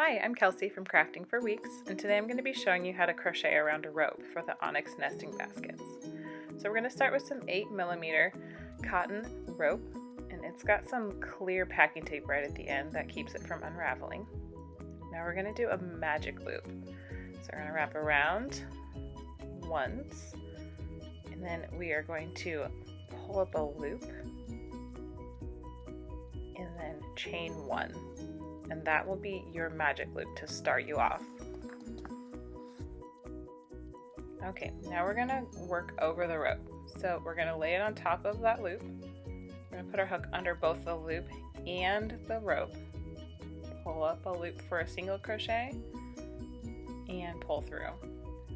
Hi, I'm Kelsey from Crafting for Weeks, and today I'm going to be showing you how to crochet around a rope for the Onyx Nesting Baskets. So we're going to start with some 8mm cotton rope, and it's got some clear packing tape right at the end that keeps it from unraveling. Now we're going to do a magic loop. So we're going to wrap around once, and then we are going to pull up a loop, and then chain one. And that will be your magic loop to start you off. Okay, now we're gonna work over the rope. So we're gonna lay it on top of that loop. We're gonna put our hook under both the loop and the rope. Pull up a loop for a single crochet and pull through.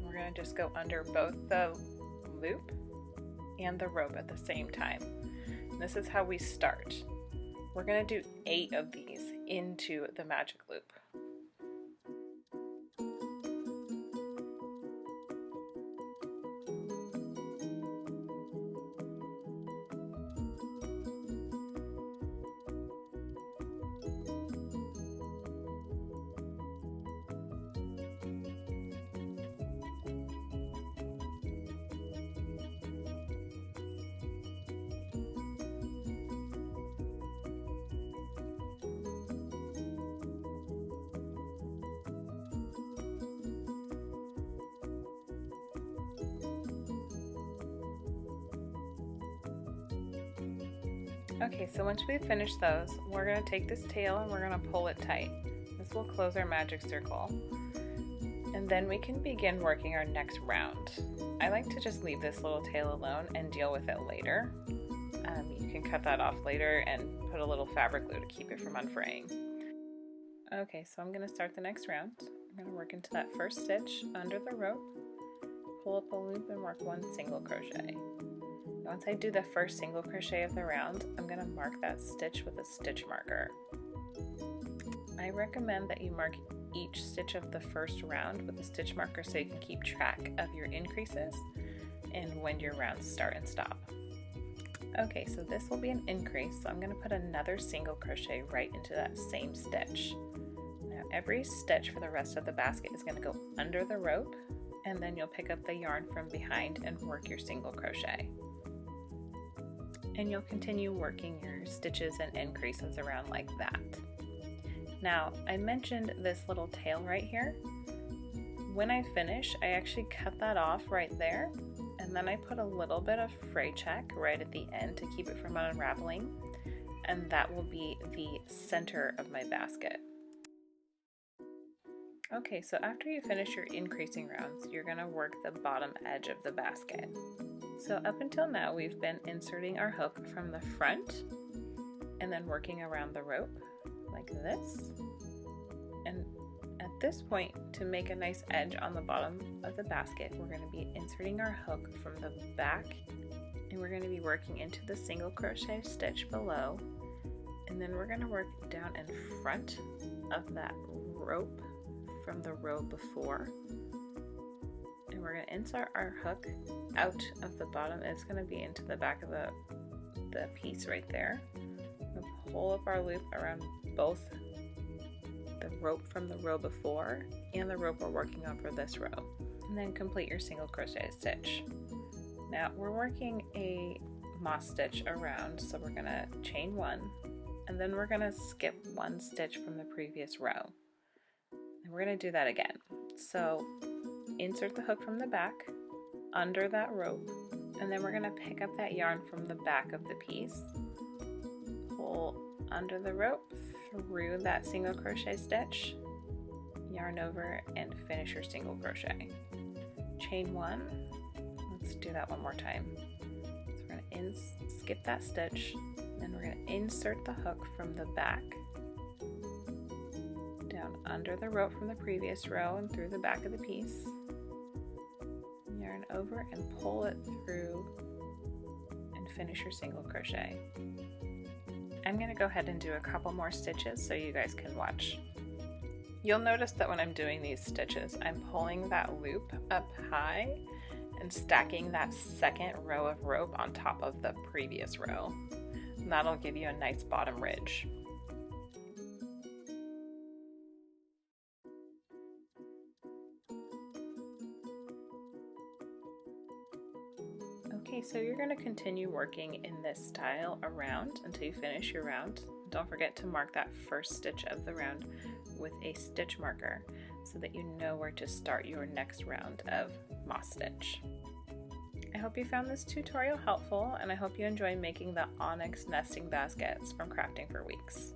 We're gonna just go under both the loop and the rope at the same time. And this is how we start. We're going to do 8 of these into the magic loop. Okay, so once we've finished those, we're going to take this tail and we're going to pull it tight. This will close our magic circle. And then we can begin working our next round. I like to just leave this little tail alone and deal with it later. You can cut that off later and put a little fabric glue to keep it from unfraying. Okay, so I'm going to start the next round. I'm going to work into that first stitch under the rope, pull up a loop and work 1 single crochet. Once I do the first single crochet of the round, I'm going to mark that stitch with a stitch marker. I recommend that you mark each stitch of the first round with a stitch marker so you can keep track of your increases and when your rounds start and stop. Okay, so this will be an increase, so I'm going to put another single crochet right into that same stitch. Now every stitch for the rest of the basket is going to go under the rope, and then you'll pick up the yarn from behind and work your single crochet. And you'll continue working your stitches and increases around like that. Now, I mentioned this little tail right here. When I finish, I actually cut that off right there, and then I put a little bit of fray check right at the end to keep it from unraveling, and that will be the center of my basket. Okay, so after you finish your increasing rounds, you're going to work the bottom edge of the basket. So up until now, we've been inserting our hook from the front and then working around the rope like this. And at this point, to make a nice edge on the bottom of the basket, we're going to be inserting our hook from the back, and we're going to be working into the single crochet stitch below, and then we're going to work down in front of that rope from the row before. And we're going to insert our hook out of the bottom. It's going to be into the back of the piece right there. We'll pull up our loop around both the rope from the row before and the rope we're working on for this row. And then complete your single crochet stitch. Now we're working a moss stitch around, so we're going to chain 1, and then we're going to skip 1 stitch from the previous row. And we're going to do that again. So insert the hook from the back under that rope, and then we're going to pick up that yarn from the back of the piece, pull under the rope through that single crochet stitch, yarn over, and finish your single crochet. Chain 1. Let's do that one more time. So we're going to skip that stitch, then we're going to insert the hook from the back down under the rope from the previous row and through the back of the piece, yarn over and pull it through and finish your single crochet. I'm going to go ahead and do a couple more stitches so you guys can watch. You'll notice that when I'm doing these stitches, I'm pulling that loop up high and stacking that second row of rope on top of the previous row. And that'll give you a nice bottom ridge. Okay, so you're going to continue working in this style around until you finish your round. Don't forget to mark that first stitch of the round with a stitch marker so that you know where to start your next round of moss stitch. I hope you found this tutorial helpful, and I hope you enjoy making the Onyx Nesting Baskets from Crafting for Weeks.